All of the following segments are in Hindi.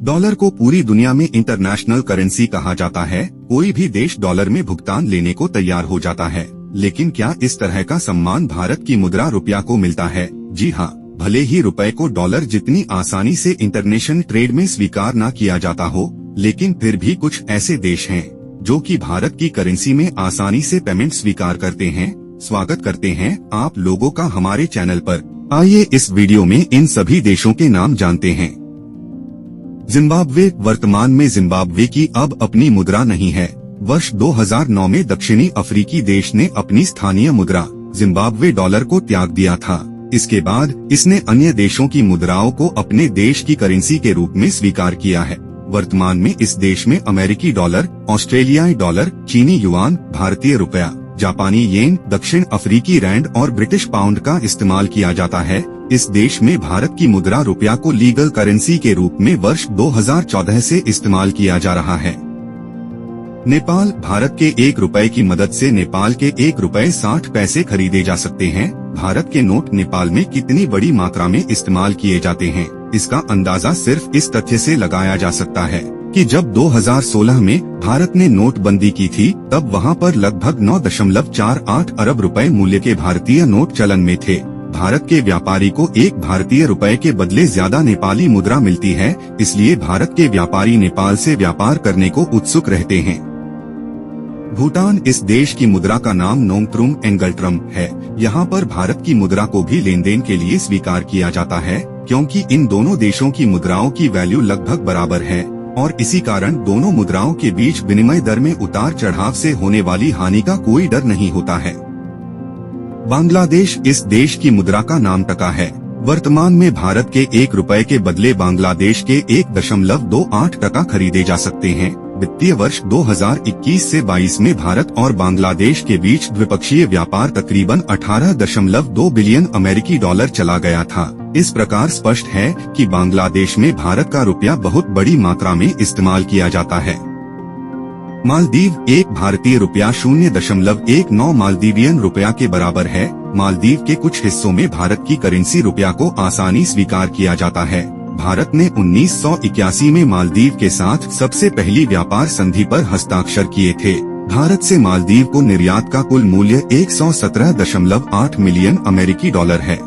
डॉलर को पूरी दुनिया में इंटरनेशनल करेंसी कहा जाता है। कोई भी देश डॉलर में भुगतान लेने को तैयार हो जाता है, लेकिन क्या इस तरह का सम्मान भारत की मुद्रा रुपया को मिलता है? जी हाँ, भले ही रुपए को डॉलर जितनी आसानी से इंटरनेशनल ट्रेड में स्वीकार न किया जाता हो, लेकिन फिर भी कुछ ऐसे देश हैं जो कि भारत की करेंसी में आसानी से पेमेंट स्वीकार करते हैं। स्वागत करते हैं आप लोगों का हमारे चैनल पर। आइए इस वीडियो में इन सभी देशों के नाम जानते हैं। जिम्बाब्वे। वर्तमान में जिम्बाब्वे की अब अपनी मुद्रा नहीं है। वर्ष 2009 में दक्षिणी अफ्रीकी देश ने अपनी स्थानीय मुद्रा जिम्बाब्वे डॉलर को त्याग दिया था। इसके बाद इसने अन्य देशों की मुद्राओं को अपने देश की करेंसी के रूप में स्वीकार किया है। वर्तमान में इस देश में अमेरिकी डॉलर, ऑस्ट्रेलियाई डॉलर, चीनी युआन, भारतीय रुपया, जापानी येन, दक्षिण अफ्रीकी रैंड और ब्रिटिश पाउंड का इस्तेमाल किया जाता है। इस देश में भारत की मुद्रा रुपया को लीगल करेंसी के रूप में वर्ष 2014 से इस्तेमाल किया जा रहा है। नेपाल। भारत के 1 रुपए की मदद से नेपाल के 1 रुपए 60 पैसे खरीदे जा सकते हैं। भारत के नोट नेपाल में कितनी बड़ी मात्रा में इस्तेमाल किए जाते हैं, इसका अंदाजा सिर्फ इस तथ्य से लगाया जा सकता है कि जब 2016 में भारत ने नोटबंदी की थी, तब वहां पर लगभग 9.48 अरब रुपए मूल्य के भारतीय नोट चलन में थे। भारत के व्यापारी को 1 भारतीय रुपए के बदले ज्यादा नेपाली मुद्रा मिलती है, इसलिए भारत के व्यापारी नेपाल से व्यापार करने को उत्सुक रहते हैं। भूटान। इस देश की मुद्रा का नाम नोंगट्रुम एंगल्ट्रम है। यहाँ पर भारत की मुद्रा को भी लेन देन के लिए स्वीकार किया जाता है, क्योंकि इन दोनों देशों की मुद्राओं की वैल्यू लगभग बराबर है और इसी कारण दोनों मुद्राओं के बीच विनिमय दर में उतार चढ़ाव से होने वाली हानि का कोई डर नहीं होता है। बांग्लादेश। इस देश की मुद्रा का नाम टका है। वर्तमान में भारत के 1 रुपए के बदले बांग्लादेश के 1.28 टका खरीदे जा सकते हैं। वित्तीय वर्ष 2021 से 22 में भारत और बांग्लादेश के बीच द्विपक्षीय व्यापार तकरीबन 18.2 बिलियन अमेरिकी डॉलर चला गया था। इस प्रकार स्पष्ट है कि बांग्लादेश में भारत का रुपया बहुत बड़ी मात्रा में इस्तेमाल किया जाता है। मालदीव। 1 भारतीय रुपया 0.19 मालदीवियन रुपया के बराबर है। मालदीव के कुछ हिस्सों में भारत की करेंसी रुपया को आसानी स्वीकार किया जाता है। भारत ने 1981 में मालदीव के साथ सबसे पहली व्यापार संधि पर हस्ताक्षर किए थे। भारत से मालदीव को निर्यात का कुल मूल्य 117.8 मिलियन अमेरिकी डॉलर है।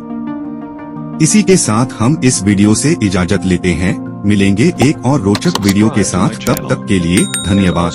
इसी के साथ हम इस वीडियो से इजाजत लेते हैं। मिलेंगे एक और रोचक वीडियो के साथ, तब तक के लिए धन्यवाद।